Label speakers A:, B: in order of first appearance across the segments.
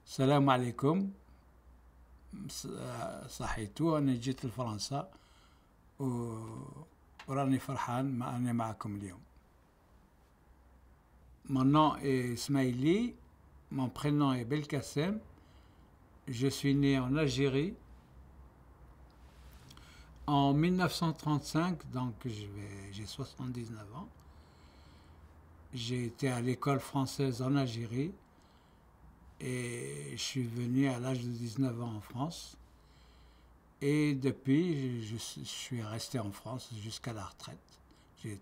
A: السلام عليكم. صحيتو أنا جيت لفرنسا وراني فرحان أني معكم اليوم. Mon nom est Ismaili, mon prénom est Belkacem. Je suis né en Algérie en 1935, donc j'ai 79 ans. J'ai été à l'école française en Algérie et je suis venu à l'âge de 19 ans en France. Et depuis, je suis resté en France jusqu'à la retraite.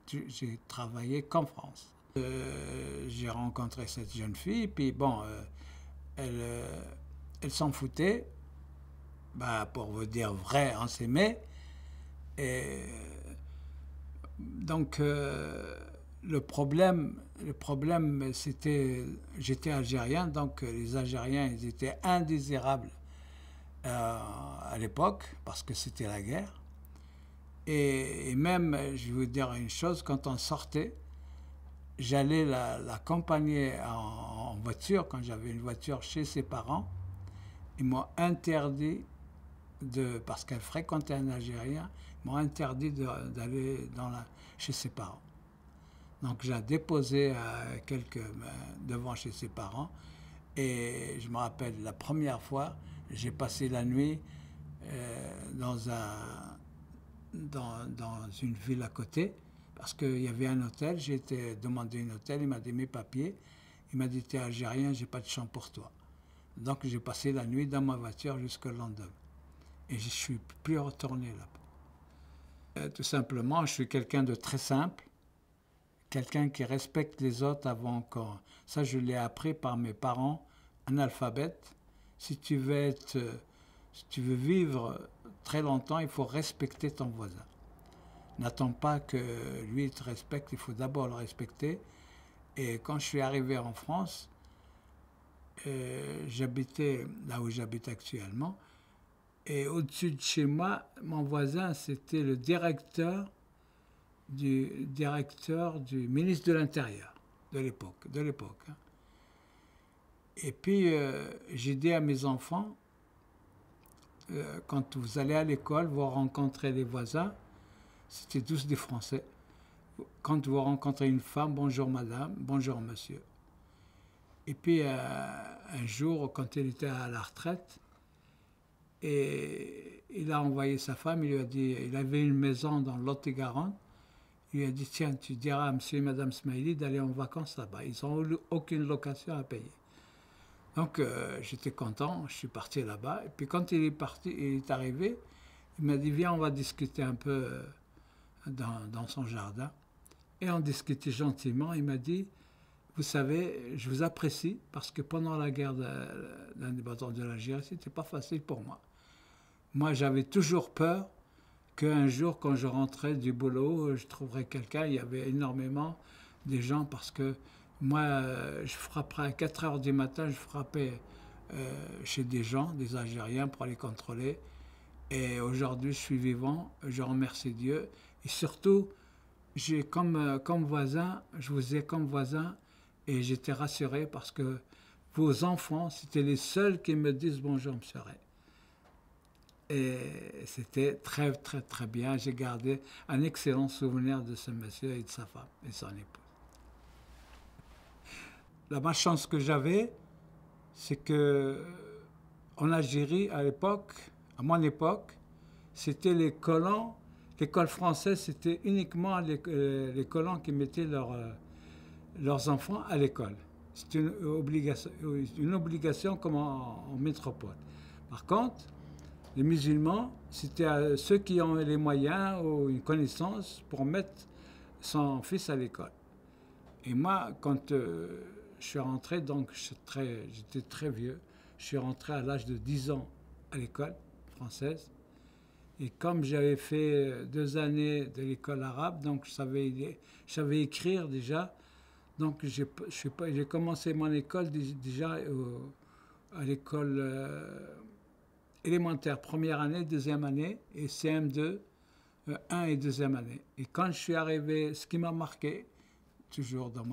A: J'ai travaillé qu'en France. J'ai rencontré cette jeune fille, puis bon, elle s'en foutait. Bah, pour vous dire vrai, on s'aimait. Et donc, le problème c'était, j'étais algérien, donc les Algériens, ils étaient indésirables à l'époque, parce que c'était la guerre. Et même, je vais vous dire une chose, quand on sortait, j'allais l'accompagner en voiture, quand j'avais une voiture chez ses parents. Ils m'ont interdit, parce qu'elle fréquentait un Algérien, ils m'ont interdit d'aller chez ses parents. Donc j'ai déposé devant chez ses parents. Et je me rappelle, la première fois, j'ai passé la nuit dans une ville à côté, parce qu'il y avait un hôtel. J'ai été demander un hôtel, il m'a dit mes papiers. Il m'a dit, t'es algérien, j'ai pas de chambre pour toi. Donc j'ai passé la nuit dans ma voiture jusqu'au lendemain. Et je ne suis plus retourné là-bas. Tout simplement, je suis quelqu'un de très simple, quelqu'un qui respecte les autres avant encore. Ça, je l'ai appris par mes parents analphabètes. Si tu veux vivre très longtemps, il faut respecter ton voisin. N'attends pas que lui te respecte, il faut d'abord le respecter. Et quand je suis arrivé en France, j'habitais là où j'habite actuellement. Et au-dessus de chez moi, mon voisin, c'était le directeur du ministre de l'Intérieur de l'époque. Hein. Et puis, j'ai dit à mes enfants, quand vous allez à l'école, vous rencontrez les voisins, c'était tous des Français. Quand vous rencontrez une femme, bonjour madame, bonjour monsieur. Et puis, un jour, quand il était à la retraite, et il a envoyé sa femme, il lui a dit, il avait une maison dans le Lot-et-Garonne, il lui a dit, tiens, tu diras à monsieur et madame Smaili d'aller en vacances là-bas. Ils n'ont aucune location à payer. Donc, j'étais content, je suis parti là-bas. Et puis, quand il est arrivé, il m'a dit, viens, on va discuter un peu dans son jardin. Et on discutait gentiment. Il m'a dit, vous savez, je vous apprécie parce que pendant la guerre d'indépendance de l'Algérie, c'était pas facile pour moi. Moi, j'avais toujours peur qu'un jour, quand je rentrais du boulot, je trouverais quelqu'un. Il y avait énormément de gens parce que moi, je frapperais à 4 heures du matin, je frappais chez des gens, des Algériens, pour les contrôler. Et aujourd'hui, je suis vivant, je remercie Dieu. Et surtout, j'ai comme voisin, je vous ai comme voisin, et j'étais rassuré parce que vos enfants, c'était les seuls qui me disent bonjour, monsieur Ray. Et c'était très, très, très bien. J'ai gardé un excellent souvenir de ce monsieur et de sa femme et son épouse. La malchance que j'avais, c'est que en Algérie, à mon époque, c'était les colons. L'école française, c'était uniquement les colons qui mettaient leurs enfants à l'école. C'est une obligation comme en métropole. Par contre, les musulmans, c'était ceux qui ont les moyens ou une connaissance pour mettre son fils à l'école. Et moi, quand je suis rentré, donc j'étais très vieux, je suis rentré à l'âge de 10 ans à l'école française. Et comme j'avais fait 2 années de l'école arabe, donc je savais écrire déjà. Donc j'ai commencé mon école déjà à l'école élémentaire, première année, deuxième année, et CM2, 1 et deuxième année. Et quand je suis arrivé, ce qui m'a marqué, toujours dans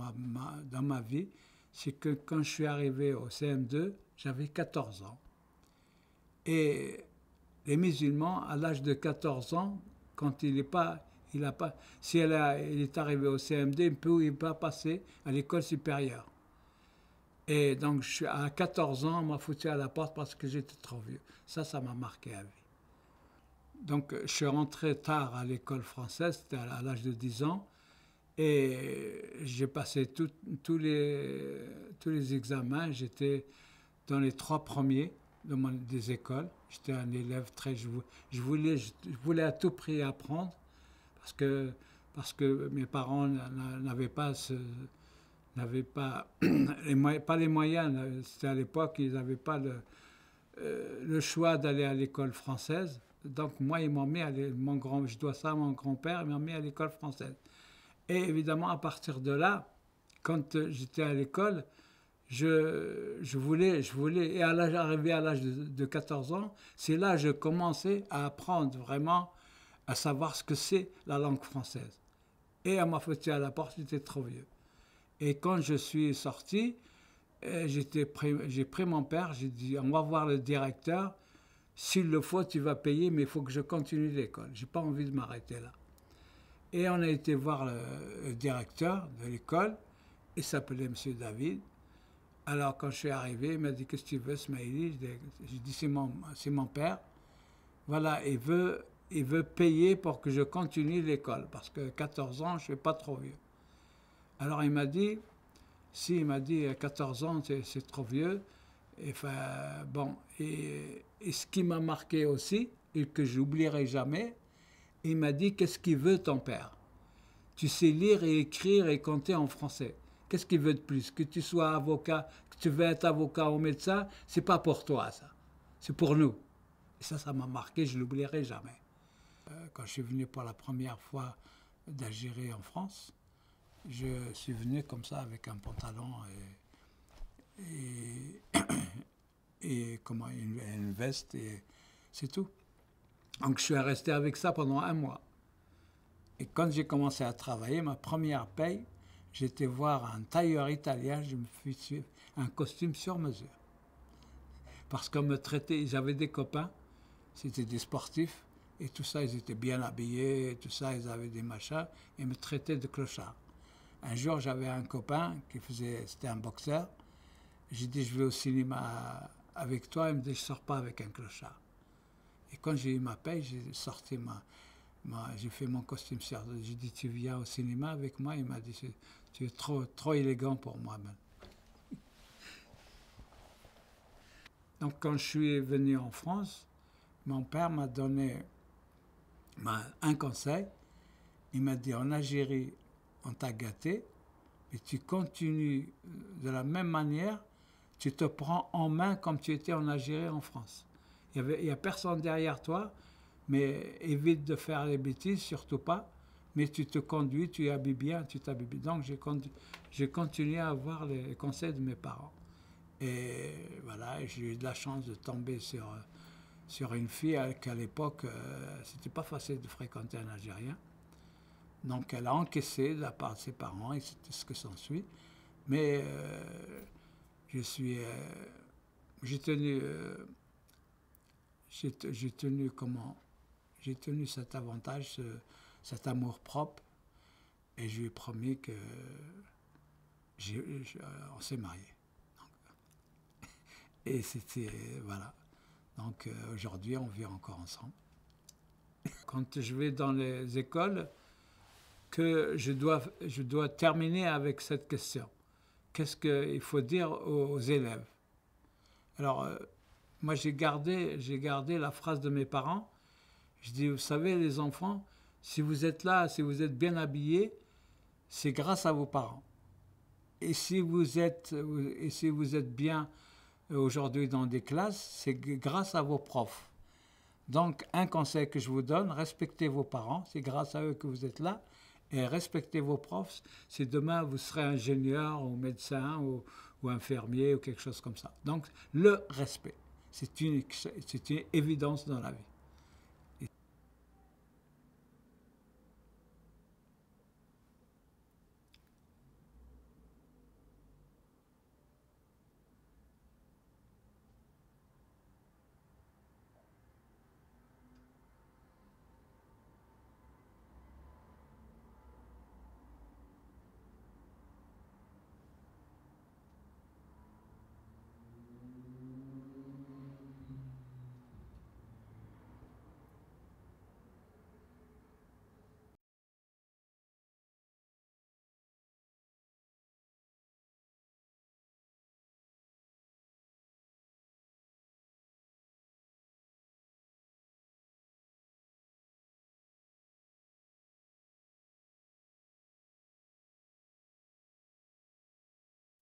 A: ma vie, c'est que quand je suis arrivé au CM2, j'avais 14 ans. Et les musulmans, à l'âge de 14 ans, quand il est arrivé au CM2, il ne peut pas passer à l'école supérieure. Et donc, à 14 ans, on m'a foutu à la porte parce que j'étais trop vieux. Ça m'a marqué à vie. Donc, je suis rentré tard à l'école française, c'était à l'âge de 10 ans, et j'ai passé tous les examens. J'étais dans les 3 premiers des écoles. J'étais un élève je voulais à tout prix apprendre parce que mes parents n'avaient pas les moyens. C'était à l'époque, ils n'avaient pas le choix d'aller à l'école française. Donc moi, ils m'ont mis je dois ça à mon grand-père, ils m'ont mis à l'école française. Et évidemment, à partir de là, quand j'étais à l'école, je voulais, et arrivé à l'âge de 14 ans, c'est là que je commençais à apprendre vraiment, à savoir ce que c'est la langue française. Et on m'a foutu à la porte, j'étais trop vieux. Et quand je suis sorti, j'ai pris mon père, j'ai dit, on va voir le directeur, s'il le faut, tu vas payer, mais il faut que je continue l'école. Je n'ai pas envie de m'arrêter là. Et on a été voir le directeur de l'école, il s'appelait M. David. Alors quand je suis arrivé, il m'a dit, qu'est-ce que tu veux, Smaïli? J'ai dit, c'est mon père. Voilà, il veut payer pour que je continue l'école, parce que 14 ans, je ne suis pas trop vieux. Alors il m'a dit, 14 ans, c'est trop vieux. Et, et ce qui m'a marqué aussi, et que je n'oublierai jamais, il m'a dit, qu'est-ce qu'il veut ton père? Tu sais lire et écrire et compter en français. Qu'est-ce qu'il veut de plus? Que tu sois avocat, que tu veux être avocat ou médecin, c'est pas pour toi ça. C'est pour nous. Et ça m'a marqué, je ne l'oublierai jamais. Quand je suis venu pour la première fois d'Algérie en France, je suis venu comme ça avec un pantalon et une veste et c'est tout. Donc je suis resté avec ça pendant 1 mois. Et quand j'ai commencé à travailler, ma première paye, j'étais voir un tailleur italien, je me suis un costume sur mesure. Parce qu'on me traitait, j'avais des copains, c'était des sportifs, et tout ça, ils étaient bien habillés, et tout ça, ils avaient des machins, et me traitaient de clochard. Un jour, j'avais un copain c'était un boxeur. J'ai dit, je vais au cinéma avec toi. Il me dit, je ne sors pas avec un clochard. Et quand j'ai eu ma paye, j'ai sorti j'ai fait mon costume sur. J'ai dit, tu viens au cinéma avec moi? Il m'a dit, tu es trop élégant pour moi. Man. Donc, quand je suis venu en France, mon père m'a donné un conseil. Il m'a dit, en Algérie, on t'a gâté, mais tu continues de la même manière, tu te prends en main comme tu étais en Algérie, en France. Il n'y a personne derrière toi, mais évite de faire les bêtises, surtout pas, mais tu te conduis, tu habilles bien, tu t'habilles bien. Donc j'ai continué à avoir les conseils de mes parents. Et voilà, j'ai eu de la chance de tomber sur une fille qu'à l'époque, c'était pas facile de fréquenter un Algérien. Donc elle a encaissé de la part de ses parents et c'était ce que s'ensuit. Mais j'ai tenu cet avantage, cet amour propre, et je lui ai promis que on s'est mariés. Et c'était voilà. Donc aujourd'hui on vit encore ensemble. Quand je vais dans les écoles, que je dois terminer avec cette question. Qu'est-ce qu'il faut dire aux élèves? Alors, moi, j'ai gardé la phrase de mes parents. Je dis, vous savez, les enfants, si vous êtes là, si vous êtes bien habillés, c'est grâce à vos parents. Et si vous êtes bien aujourd'hui dans des classes, c'est grâce à vos profs. Donc, un conseil que je vous donne, respectez vos parents, c'est grâce à eux que vous êtes là. Et respectez vos profs, si demain vous serez ingénieur ou médecin ou infirmier ou quelque chose comme ça. Donc le respect, c'est une évidence dans la vie.